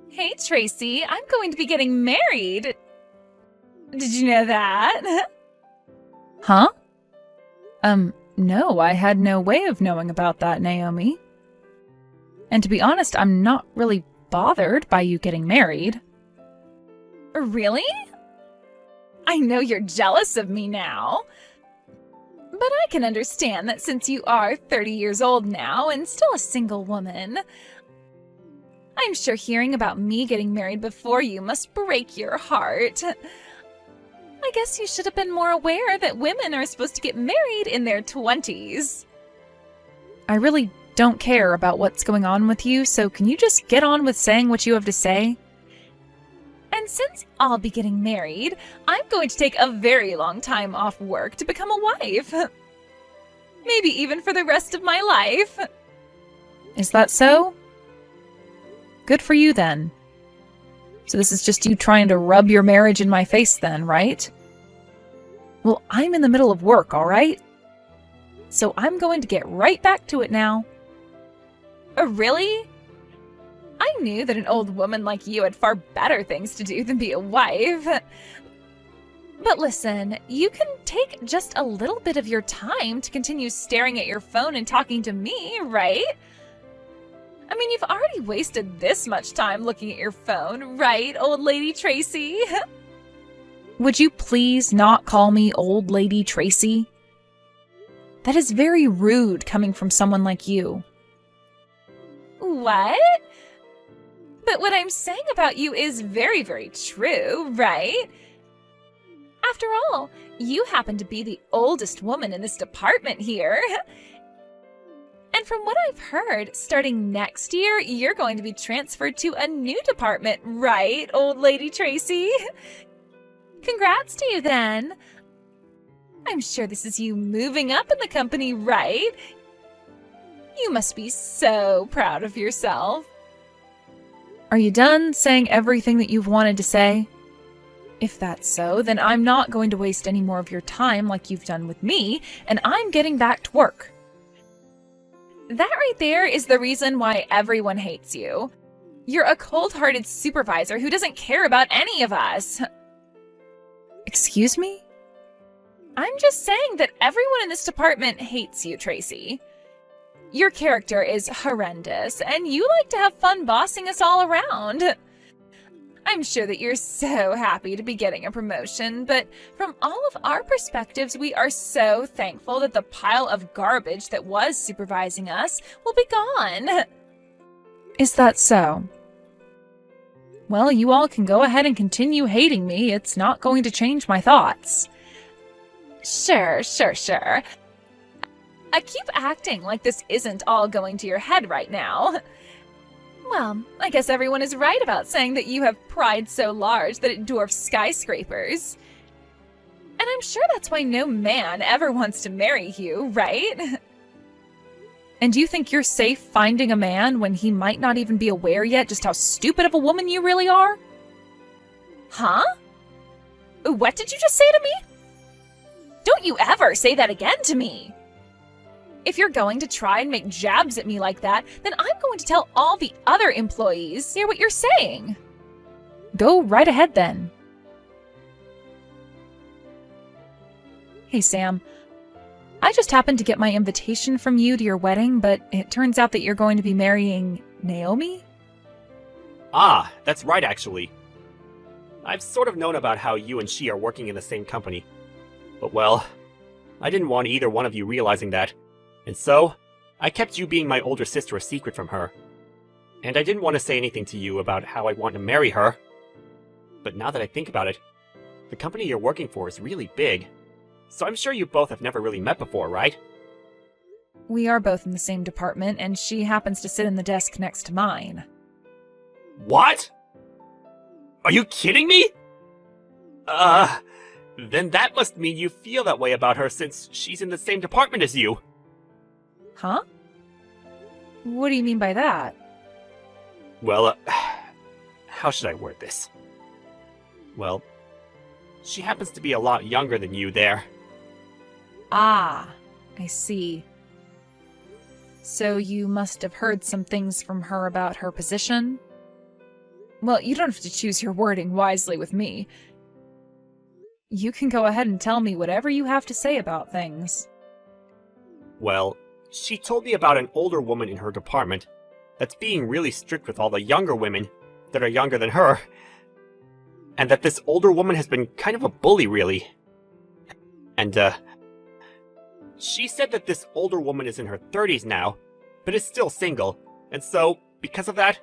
Hey, Tracy, I'm going to be getting married. Did you know that? Huh? No, I had no way of knowing about that, Naomi. And to be honest, I'm not really bothered by you getting married. Really? I know you're jealous of me now. But I can understand that since you are 30 years old now and still a single woman, I'm sure hearing about me getting married before you must break your heart. I guess you should have been more aware that women are supposed to get married in their 20s. I really don't care about what's going on with you, so can you just get on with saying what you have to say? And since I'll be getting married, I'm going to take a very long time off work to become a wife. Maybe even for the rest of my life. Is that so? Good for you, then. So this is just you trying to rub your marriage in my face then, right? Well, I'm in the middle of work, all right? So I'm going to get right back to it now. Really? I knew that an old woman like you had far better things to do than be a wife. But listen, you can take just a little bit of your time to continue staring at your phone and talking to me, right? I mean, you've already wasted this much time looking at your phone, right, old lady Tracy? Would you please not call me old lady Tracy? That is very rude coming from someone like you. What? But what I'm saying about you is very, very true, right? After all, you happen to be the oldest woman in this department here. And from what I've heard, starting next year, you're going to be transferred to a new department, right, old lady Tracy? Congrats to you then. I'm sure this is you moving up in the company, right? You must be so proud of yourself. Are you done saying everything that you've wanted to say? If that's so, then I'm not going to waste any more of your time like you've done with me, and I'm getting back to work. That right there is the reason why everyone hates you. You're a cold-hearted supervisor who doesn't care about any of us. Excuse me? I'm just saying that everyone in this department hates you, Tracy. Your character is horrendous, and you like to have fun bossing us all around. I'm sure that you're so happy to be getting a promotion, but from all of our perspectives, we are so thankful that the pile of garbage that was supervising us will be gone. Is that so? Well, you all can go ahead and continue hating me. It's not going to change my thoughts. Sure. I keep acting like this isn't all going to your head right now. Well, I guess everyone is right about saying that you have pride so large that it dwarfs skyscrapers. And I'm sure that's why no man ever wants to marry you, right? And do you think you're safe finding a man when he might not even be aware yet just how stupid of a woman you really are? Huh? What did you just say to me? Don't you ever say that again to me! If you're going to try and make jabs at me like that, then I'm going to tell all the other employees. Hear what you're saying. Go right ahead then. Hey, Sam. I just happened to get my invitation from you to your wedding, but it turns out that you're going to be marrying Naomi? Ah, that's right, actually. I've sort of known about how you and she are working in the same company. But well, I didn't want either one of you realizing that. And so, I kept you being my older sister a secret from her. And I didn't want to say anything to you about how I want to marry her. But now that I think about it, the company you're working for is really big. So I'm sure you both have never really met before, right? We are both in the same department, and she happens to sit in the desk next to mine. What? Are you kidding me? Then that must mean you feel that way about her since she's in the same department as you. Huh? What do you mean by that? Well, how should I word this? Well, she happens to be a lot younger than you there. Ah, I see. So you must have heard some things from her about her position? Well, you don't have to choose your wording wisely with me. You can go ahead and tell me whatever you have to say about things. Well, she told me about an older woman in her department that's being really strict with all the younger women that are younger than her. And that this older woman has been kind of a bully, really. And, she said that this older woman is in her 30s now, but is still single, and so, because of that,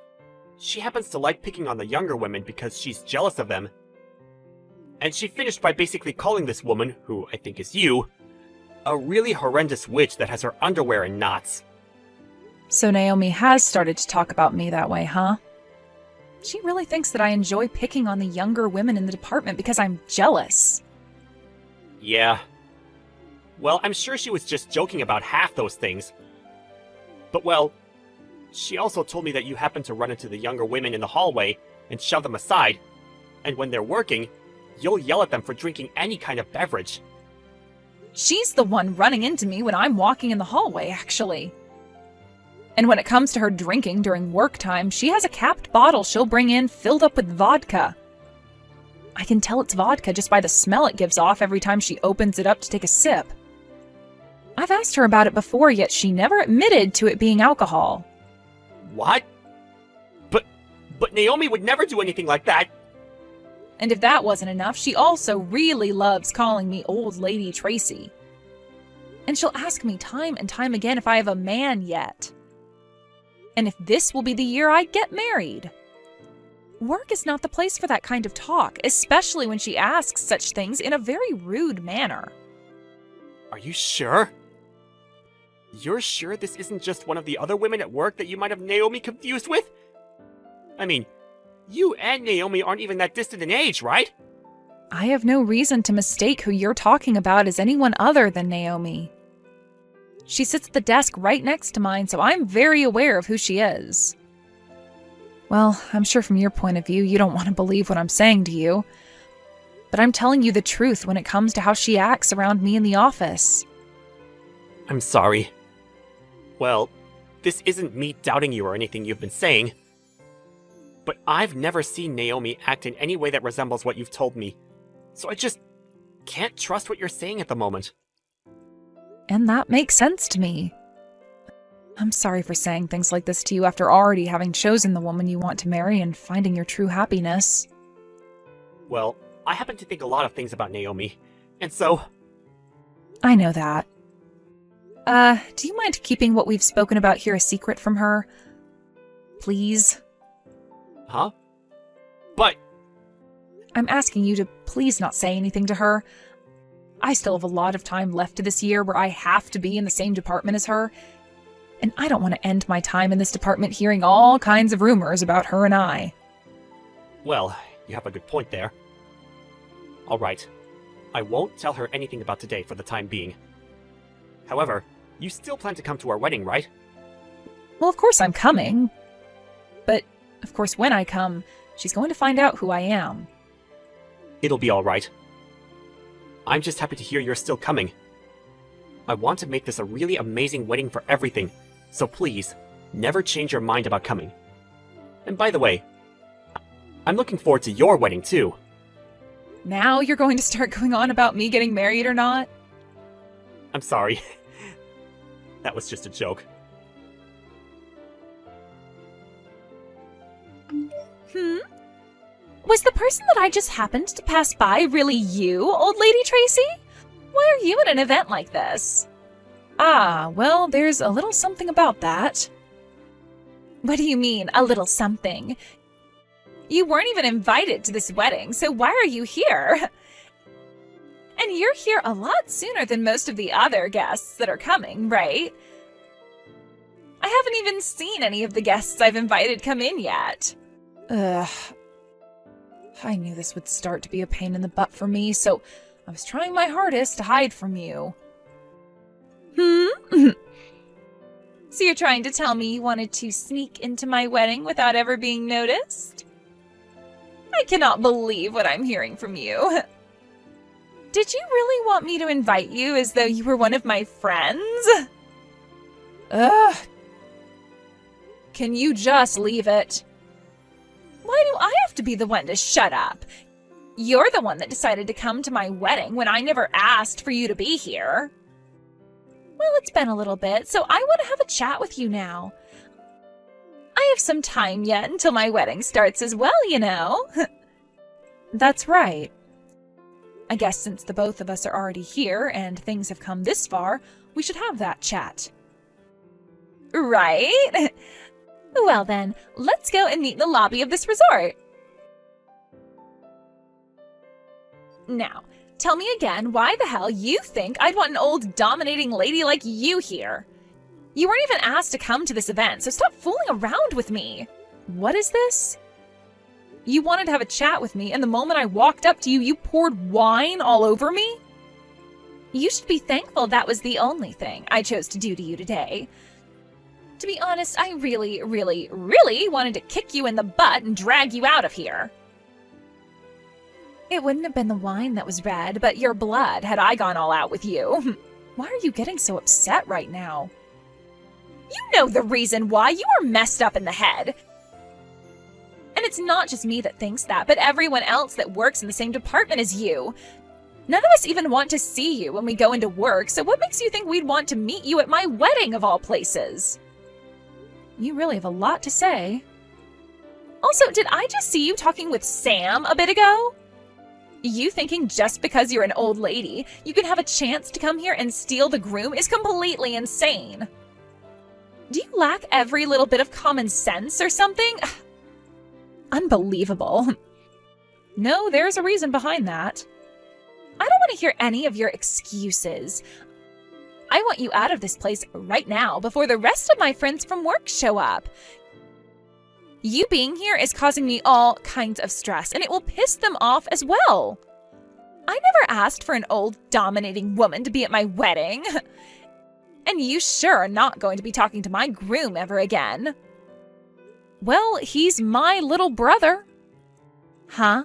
she happens to like picking on the younger women because she's jealous of them. And she finished by basically calling this woman, who I think is you, a really horrendous witch that has her underwear in knots. So Naomi has started to talk about me that way, huh? She really thinks that I enjoy picking on the younger women in the department because I'm jealous. Yeah. Well, I'm sure she was just joking about half those things. But well, she also told me that you happen to run into the younger women in the hallway and shove them aside, and when they're working, you'll yell at them for drinking any kind of beverage. She's the one running into me when I'm walking in the hallway, actually. And when it comes to her drinking during work time, she has a capped bottle she'll bring in filled up with vodka. I can tell it's vodka just by the smell it gives off every time she opens it up to take a sip. I've asked her about it before, yet she never admitted to it being alcohol. What? But Naomi would never do anything like that. And if that wasn't enough, she also really loves calling me Old Lady Tracy. And she'll ask me time and time again if I have a man yet. And if this will be the year I get married. Work is not the place for that kind of talk, especially when she asks such things in a very rude manner. Are you sure? You're sure this isn't just one of the other women at work that you might have Naomi confused with? I mean, you and Naomi aren't even that distant in age, right? I have no reason to mistake who you're talking about as anyone other than Naomi. She sits at the desk right next to mine, so I'm very aware of who she is. Well, I'm sure from your point of view, you don't want to believe what I'm saying to you. But I'm telling you the truth when it comes to how she acts around me in the office. I'm sorry. Well, this isn't me doubting you or anything you've been saying. But I've never seen Naomi act in any way that resembles what you've told me. So I just can't trust what you're saying at the moment. And that makes sense to me. I'm sorry for saying things like this to you after already having chosen the woman you want to marry and finding your true happiness. Well, I happen to think a lot of things about Naomi, and so... I know that. Do you mind keeping what we've spoken about here a secret from her? Please? Huh? But... I'm asking you to please not say anything to her. I still have a lot of time left to this year where I have to be in the same department as her, and I don't want to end my time in this department hearing all kinds of rumors about her and I. Well, you have a good point there. Alright, I won't tell her anything about today for the time being. However, you still plan to come to our wedding, right? Well, of course I'm coming. But, of course, when I come, she's going to find out who I am. It'll be alright. I'm just happy to hear you're still coming. I want to make this a really amazing wedding for everything, so please, never change your mind about coming. And by the way, I'm looking forward to your wedding too. Now you're going to start going on about me getting married or not? I'm sorry. That was just a joke. Was the person that I just happened to pass by really you, Old Lady Tracy? Why are you at an event like this? Ah, well, there's a little something about that. What do you mean, a little something? You weren't even invited to this wedding, so why are you here? And you're here a lot sooner than most of the other guests that are coming, right? I haven't even seen any of the guests I've invited come in yet. Ugh. I knew this would start to be a pain in the butt for me, so I was trying my hardest to hide from you. So you're trying to tell me you wanted to sneak into my wedding without ever being noticed? I cannot believe what I'm hearing from you. Did you really want me to invite you as though you were one of my friends? Ugh. Can you just leave it? Why do I to be the one to shut up. You're the one that decided to come to my wedding when I never asked for you to be here. Well, it's been a little bit, so I want to have a chat with you now. I have some time yet until my wedding starts as well, you know. That's right. I guess since the both of us are already here and things have come this far, we should have that chat. Right? Well then, let's go and meet in the lobby of this resort. Now, tell me again why the hell you think I'd want an old dominating lady like you here. You weren't even asked to come to this event, so stop fooling around with me. What is this? You wanted to have a chat with me, and the moment I walked up to you, you poured wine all over me? You should be thankful that was the only thing I chose to do to you today. To be honest, I really, really, really wanted to kick you in the butt and drag you out of here. It wouldn't have been the wine that was red, but your blood had I gone all out with you. Why are you getting so upset right now? You know the reason why. You are messed up in the head. And it's not just me that thinks that, but everyone else that works in the same department as you. None of us even want to see you when we go into work, so what makes you think we'd want to meet you at my wedding of all places? You really have a lot to say. Also, did I just see you talking with Sam a bit ago? You thinking just because you're an old lady, you can have a chance to come here and steal the groom is completely insane. Do you lack every little bit of common sense or something? Unbelievable. No, there's a reason behind that. I don't want to hear any of your excuses. I want you out of this place right now before the rest of my friends from work show up. You being here is causing me all kinds of stress, and it will piss them off as well. I never asked for an old, dominating woman to be at my wedding. And you sure are not going to be talking to my groom ever again. Well, he's my little brother. Huh?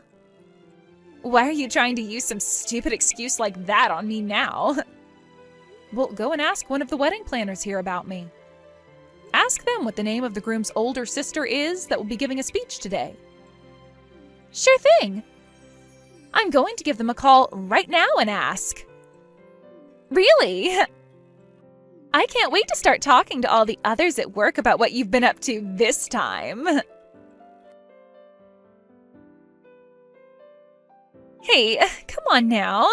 Why are you trying to use some stupid excuse like that on me now? Well, go and ask one of the wedding planners here about me. Ask them what the name of the groom's older sister is that will be giving a speech today. Sure thing. I'm going to give them a call right now and ask. Really? I can't wait to start talking to all the others at work about what you've been up to this time. Hey, come on now.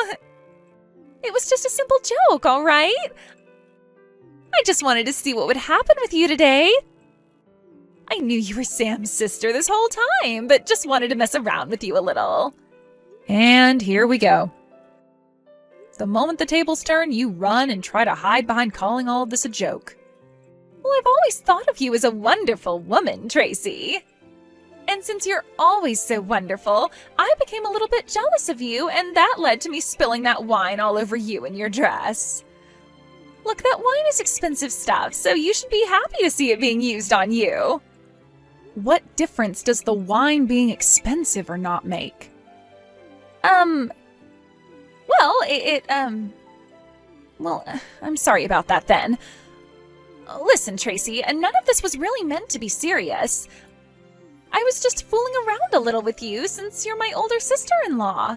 It was just a simple joke, all right? I just wanted to see what would happen with you today. I knew you were Sam's sister this whole time, but just wanted to mess around with you a little. And here we go. The moment the tables turn, you run and try to hide behind calling all of this a joke. Well, I've always thought of you as a wonderful woman, Tracy. And since you're always so wonderful, I became a little bit jealous of you, and that led to me spilling that wine all over you and your dress. Look, that wine is expensive stuff, so you should be happy to see it being used on you. What difference does the wine being expensive or not make? Well, I'm sorry about that then. Listen, Tracy, none of this was really meant to be serious. I was just fooling around a little with you since you're my older sister-in-law.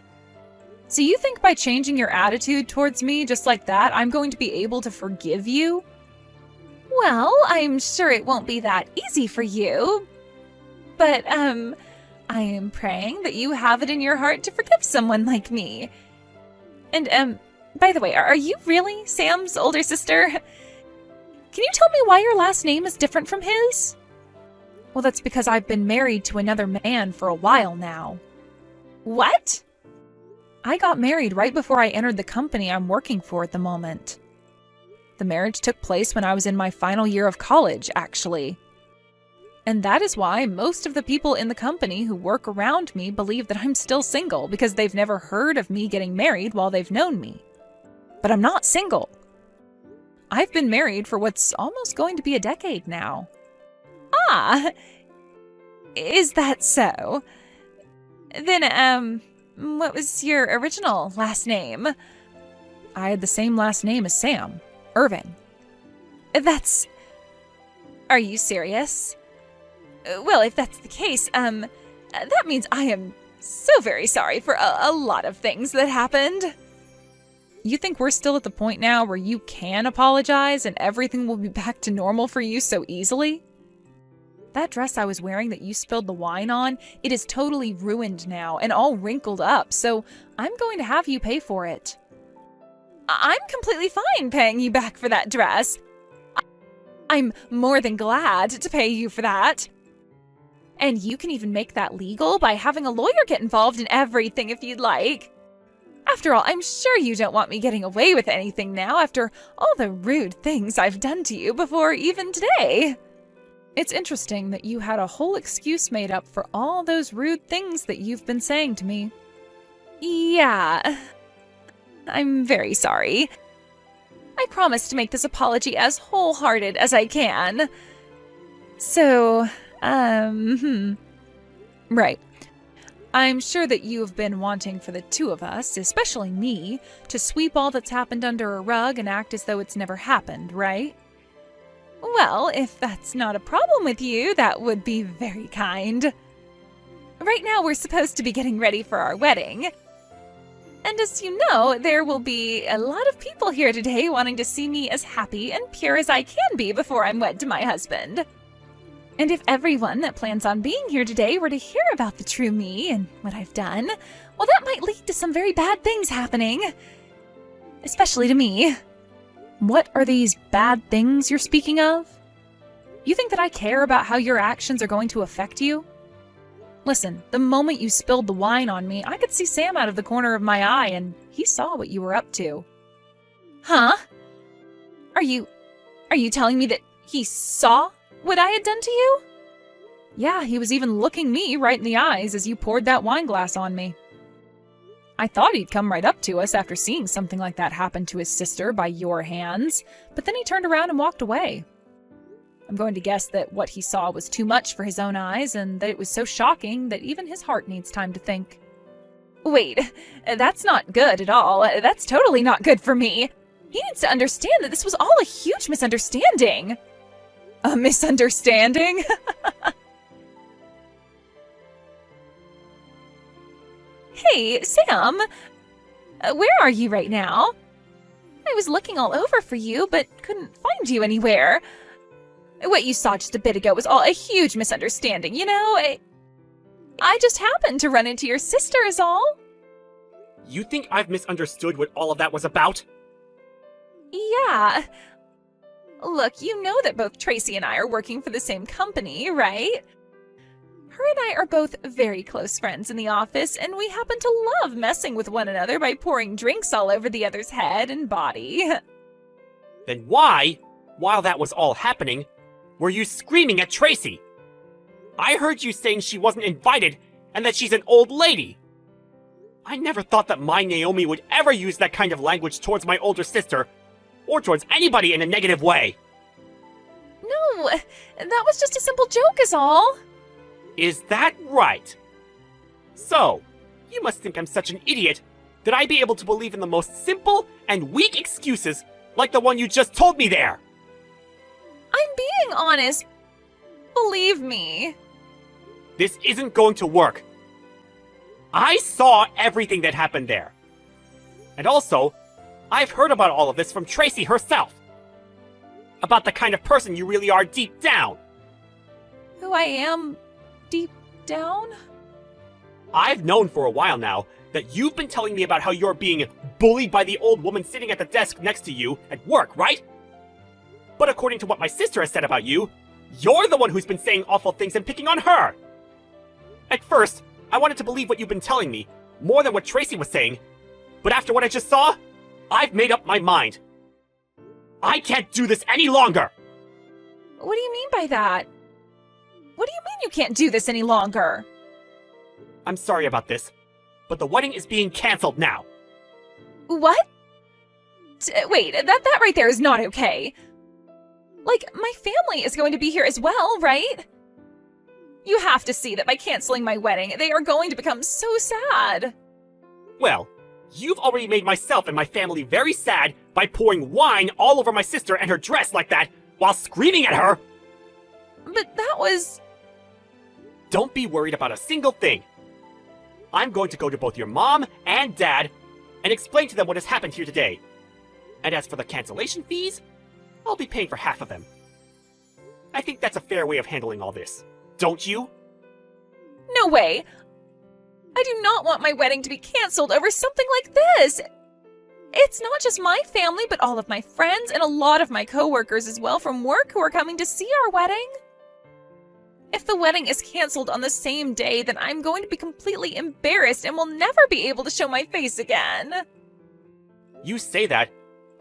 So you think by changing your attitude towards me just like that, I'm going to be able to forgive you? Well, I'm sure it won't be that easy for you. But, I am praying that you have it in your heart to forgive someone like me. And, by the way, are you really Sam's older sister? Can you tell me why your last name is different from his? Well, that's because I've been married to another man for a while now. What? I got married right before I entered the company I'm working for at the moment. The marriage took place when I was in my final year of college, actually. And that is why most of the people in the company who work around me believe that I'm still single because they've never heard of me getting married while they've known me. But I'm not single. I've been married for what's almost going to be a decade now. Ah, is that so? Then, what was your original last name? I had the same last name as Sam, Irving. Are you serious? Well, if that's the case, That means I am so very sorry for a lot of things that happened. You think we're still at the point now where you can apologize and everything will be back to normal for you so easily? That dress I was wearing that you spilled the wine on, it is totally ruined now and all wrinkled up, so I'm going to have you pay for it. I'm completely fine paying you back for that dress. I'm more than glad to pay you for that. And you can even make that legal by having a lawyer get involved in everything if you'd like. After all, I'm sure you don't want me getting away with anything now after all the rude things I've done to you before even today. It's interesting that you had a whole excuse made up for all those rude things that you've been saying to me. Yeah. I'm very sorry. I promise to make this apology as wholehearted as I can. So, Right. I'm sure that you have been wanting for the two of us, especially me, to sweep all that's happened under a rug and act as though it's never happened, right? Well, if that's not a problem with you, that would be very kind. Right now, we're supposed to be getting ready for our wedding. And as you know, there will be a lot of people here today wanting to see me as happy and pure as I can be before I'm wed to my husband. And if everyone that plans on being here today were to hear about the true me and what I've done, well, that might lead to some very bad things happening. Especially to me. What are these bad things you're speaking of? You think that I care about how your actions are going to affect you? Listen, the moment you spilled the wine on me, I could see Sam out of the corner of my eye, and he saw what you were up to. Huh? Are you telling me that he saw what I had done to you? Yeah, he was even looking me right in the eyes as you poured that wine glass on me. I thought he'd come right up to us after seeing something like that happen to his sister by your hands, but then he turned around and walked away. I'm going to guess that what he saw was too much for his own eyes, and that it was so shocking that even his heart needs time to think. Wait, that's not good at all. That's totally not good for me. He needs to understand that this was all a huge misunderstanding. A misunderstanding? Hey, Sam. Where are you right now? I was looking all over for you, but couldn't find you anywhere. What you saw just a bit ago was all a huge misunderstanding, you know? I just happened to run into your sister is all. You think I've misunderstood what all of that was about? Yeah. Look, you know that both Tracy and I are working for the same company, right? Her and I are both very close friends in the office, and we happen to love messing with one another by pouring drinks all over the other's head and body. Then why, while that was all happening, were you screaming at Tracy? I heard you saying she wasn't invited and that she's an old lady. I never thought that my Naomi would ever use that kind of language towards my older sister, or towards anybody in a negative way. No, that was just a simple joke is all. Is that right? So, you must think I'm such an idiot that I'd be able to believe in the most simple and weak excuses like the one you just told me there. I'm being honest. Believe me. This isn't going to work. I saw everything that happened there. And also, I've heard about all of this from Tracy herself. About the kind of person you really are deep down. Who I am deep down? I've known for a while now that you've been telling me about how you're being bullied by the old woman sitting at the desk next to you at work, right? But according to what my sister has said about you, you're the one who's been saying awful things and picking on her. At first, I wanted to believe what you've been telling me, more than what Tracy was saying. But after what I just saw, I've made up my mind. I can't do this any longer! What do you mean by that? What do you mean you can't do this any longer? I'm sorry about this, but the wedding is being cancelled now. What? Wait, that right there is not okay. Like, my family is going to be here as well, right? You have to see that by canceling my wedding, they are going to become so sad. Well, you've already made myself and my family very sad by pouring wine all over my sister and her dress like that while screaming at her. But that was... Don't be worried about a single thing. I'm going to go to both your mom and dad and explain to them what has happened here today. And as for the cancellation fees, I'll be paying for half of them. I think that's a fair way of handling all this. Don't you? No way! I do not want my wedding to be canceled over something like this! It's not just my family, but all of my friends and a lot of my coworkers as well from work who are coming to see our wedding. If the wedding is canceled on the same day, then I'm going to be completely embarrassed and will never be able to show my face again. You say that,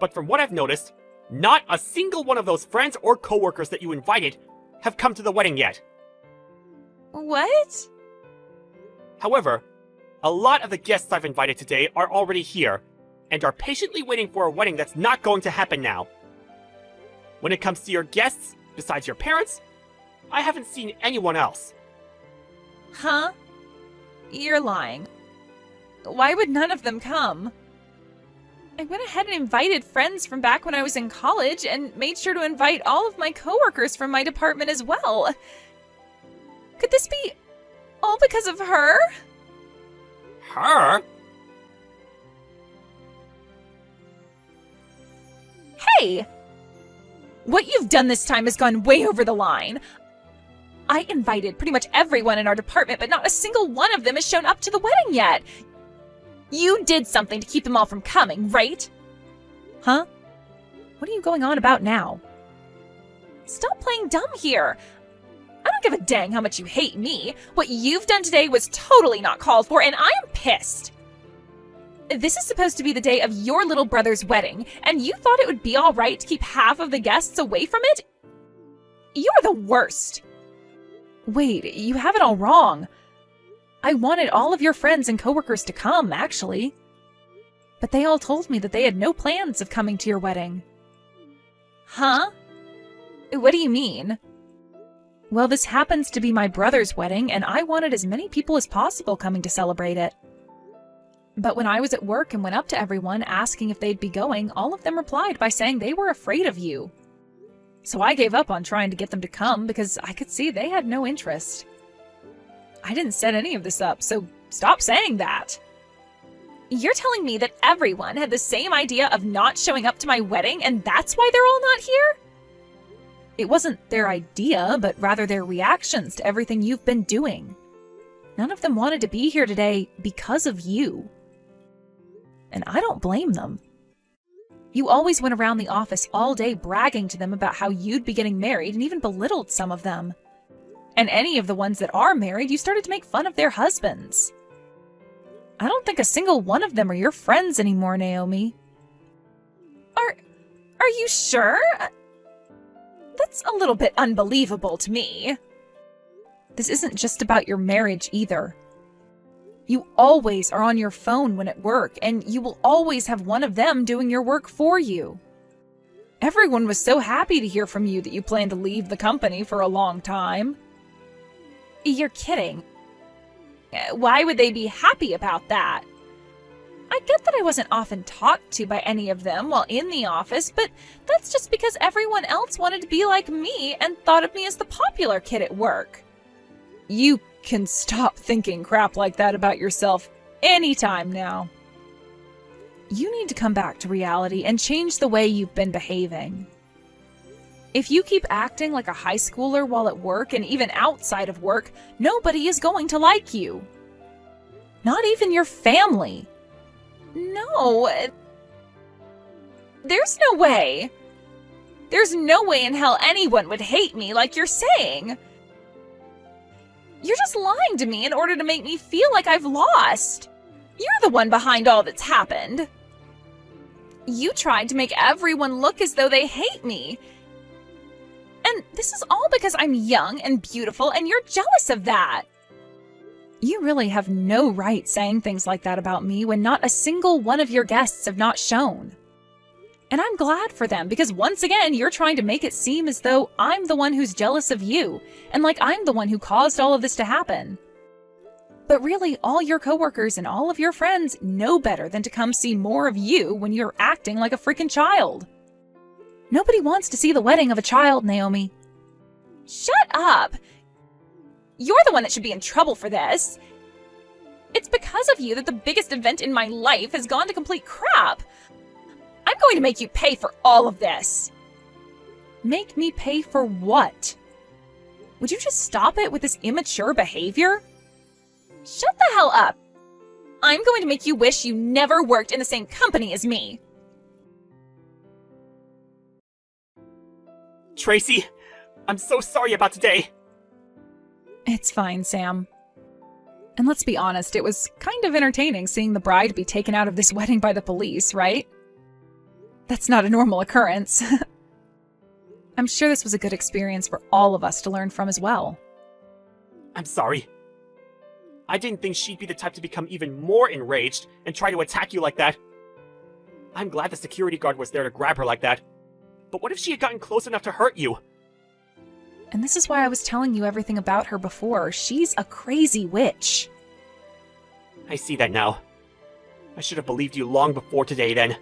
but from what I've noticed, not a single one of those friends or coworkers that you invited have come to the wedding yet. What? However, a lot of the guests I've invited today are already here and are patiently waiting for a wedding that's not going to happen now. When it comes to your guests, besides your parents, I haven't seen anyone else. Huh? You're lying. Why would none of them come? I went ahead and invited friends from back when I was in college and made sure to invite all of my coworkers from my department as well. Could this be all because of her? Her? Hey! What you've done this time has gone way over the line. I invited pretty much everyone in our department, but not a single one of them has shown up to the wedding yet. You did something to keep them all from coming, right? Huh? What are you going on about now? Stop playing dumb here. I don't give a dang how much you hate me. What you've done today was totally not called for, and I'm pissed. This is supposed to be the day of your little brother's wedding, and you thought it would be all right to keep half of the guests away from it? You're the worst. Wait, you have it all wrong. I wanted all of your friends and coworkers to come, actually. But they all told me that they had no plans of coming to your wedding. Huh? What do you mean? Well, this happens to be my brother's wedding, and I wanted as many people as possible coming to celebrate it. But when I was at work and went up to everyone asking if they'd be going, all of them replied by saying they were afraid of you. So I gave up on trying to get them to come because I could see they had no interest. I didn't set any of this up, so stop saying that. You're telling me that everyone had the same idea of not showing up to my wedding, and that's why they're all not here? It wasn't their idea, but rather their reactions to everything you've been doing. None of them wanted to be here today because of you. And I don't blame them. You always went around the office all day bragging to them about how you'd be getting married and even belittled some of them. And any of the ones that are married, you started to make fun of their husbands. I don't think a single one of them are your friends anymore, Naomi. Are you sure? That's a little bit unbelievable to me. This isn't just about your marriage either. You always are on your phone when at work, and you will always have one of them doing your work for you. Everyone was so happy to hear from you that you plan to leave the company for a long time. You're kidding. Why would they be happy about that? I get that I wasn't often talked to by any of them while in the office, but that's just because everyone else wanted to be like me and thought of me as the popular kid at work. You can stop thinking crap like that about yourself anytime now. You need to come back to reality and change the way you've been behaving. If you keep acting like a high schooler while at work and even outside of work, nobody is going to like you. Not even your family. No. There's no way. There's no way in hell anyone would hate me like you're saying. You're just lying to me in order to make me feel like I've lost. You're the one behind all that's happened. You tried to make everyone look as though they hate me. And this is all because I'm young and beautiful, and you're jealous of that. You really have no right saying things like that about me when not a single one of your guests have not shown. And I'm glad for them, because once again, you're trying to make it seem as though I'm the one who's jealous of you, and like I'm the one who caused all of this to happen. But really, all your coworkers and all of your friends know better than to come see more of you when you're acting like a freaking child. Nobody wants to see the wedding of a child, Naomi. Shut up! You're the one that should be in trouble for this. It's because of you that the biggest event in my life has gone to complete crap. I'm going to make you pay for all of this. Make me pay for what? Would you just stop it with this immature behavior? Shut the hell up. I'm going to make you wish you never worked in the same company as me. Tracy, I'm so sorry about today. It's fine, Sam. And let's be honest, it was kind of entertaining seeing the bride be taken out of this wedding by the police, right? That's not a normal occurrence. I'm sure this was a good experience for all of us to learn from as well. I'm sorry. I didn't think she'd be the type to become even more enraged and try to attack you like that. I'm glad the security guard was there to grab her like that. But what if she had gotten close enough to hurt you? And this is why I was telling you everything about her before. She's a crazy witch. I see that now. I should have believed you long before today then.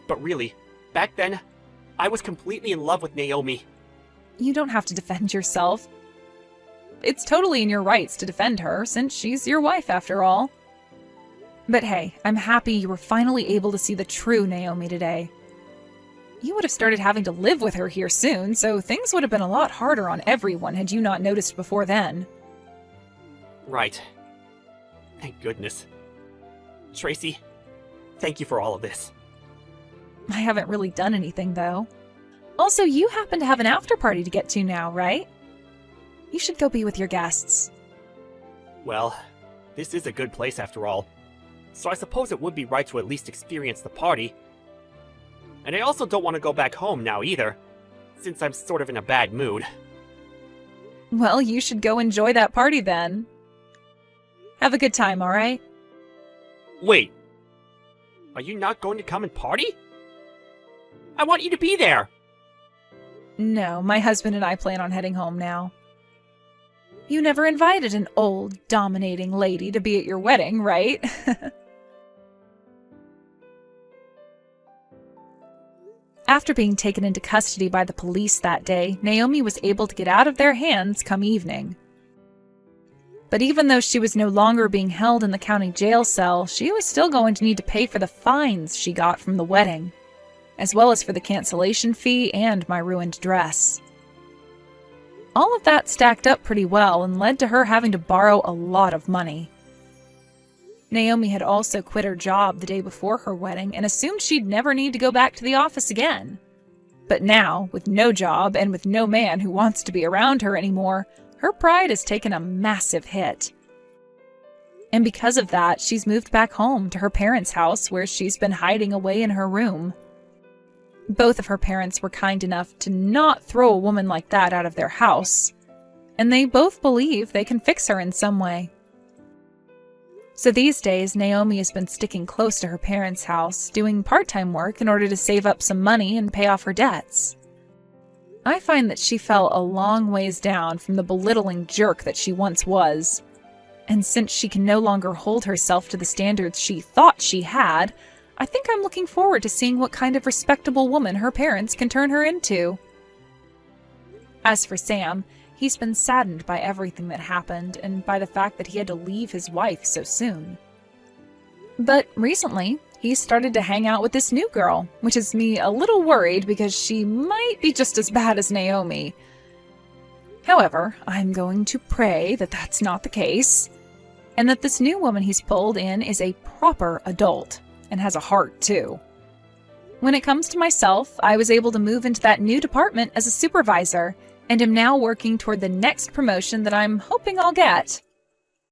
But really, back then, I was completely in love with Naomi. You don't have to defend yourself. It's totally in your rights to defend her, since she's your wife after all. But hey, I'm happy you were finally able to see the true Naomi today. You would have started having to live with her here soon, so things would have been a lot harder on everyone had you not noticed before then. Right. Thank goodness. Tracy, thank you for all of this. I haven't really done anything, though. Also, you happen to have an after-party to get to now, right? You should go be with your guests. Well, this is a good place after all, so I suppose it would be right to at least experience the party. And I also don't want to go back home now either, since I'm sort of in a bad mood. Well, you should go enjoy that party then. Have a good time, alright? Wait, are you not going to come and party? I want you to be there! No, my husband and I plan on heading home now. You never invited an old, dominating lady to be at your wedding, right? After being taken into custody by the police that day, Naomi was able to get out of their hands come evening. But even though she was no longer being held in the county jail cell, she was still going to need to pay for the fines she got from the wedding, as well as for the cancellation fee and my ruined dress. All of that stacked up pretty well and led to her having to borrow a lot of money. Naomi had also quit her job the day before her wedding and assumed she'd never need to go back to the office again. But now, with no job and with no man who wants to be around her anymore, her pride has taken a massive hit. And because of that, she's moved back home to her parents' house where she's been hiding away in her room. Both of her parents were kind enough to not throw a woman like that out of their house, and they both believe they can fix her in some way. So these days, Naomi has been sticking close to her parents' house, doing part-time work in order to save up some money and pay off her debts. I find that she fell a long ways down from the belittling jerk that she once was. And since she can no longer hold herself to the standards she thought she had, I think I'm looking forward to seeing what kind of respectable woman her parents can turn her into. As for Sam, he's been saddened by everything that happened and by the fact that he had to leave his wife so soon. But recently, he started to hang out with this new girl, which has me a little worried because she might be just as bad as Naomi. However, I'm going to pray that that's not the case, and that this new woman he's pulled in is a proper adult, and has a heart too. When it comes to myself, I was able to move into that new department as a supervisor, and am now working toward the next promotion that I'm hoping I'll get.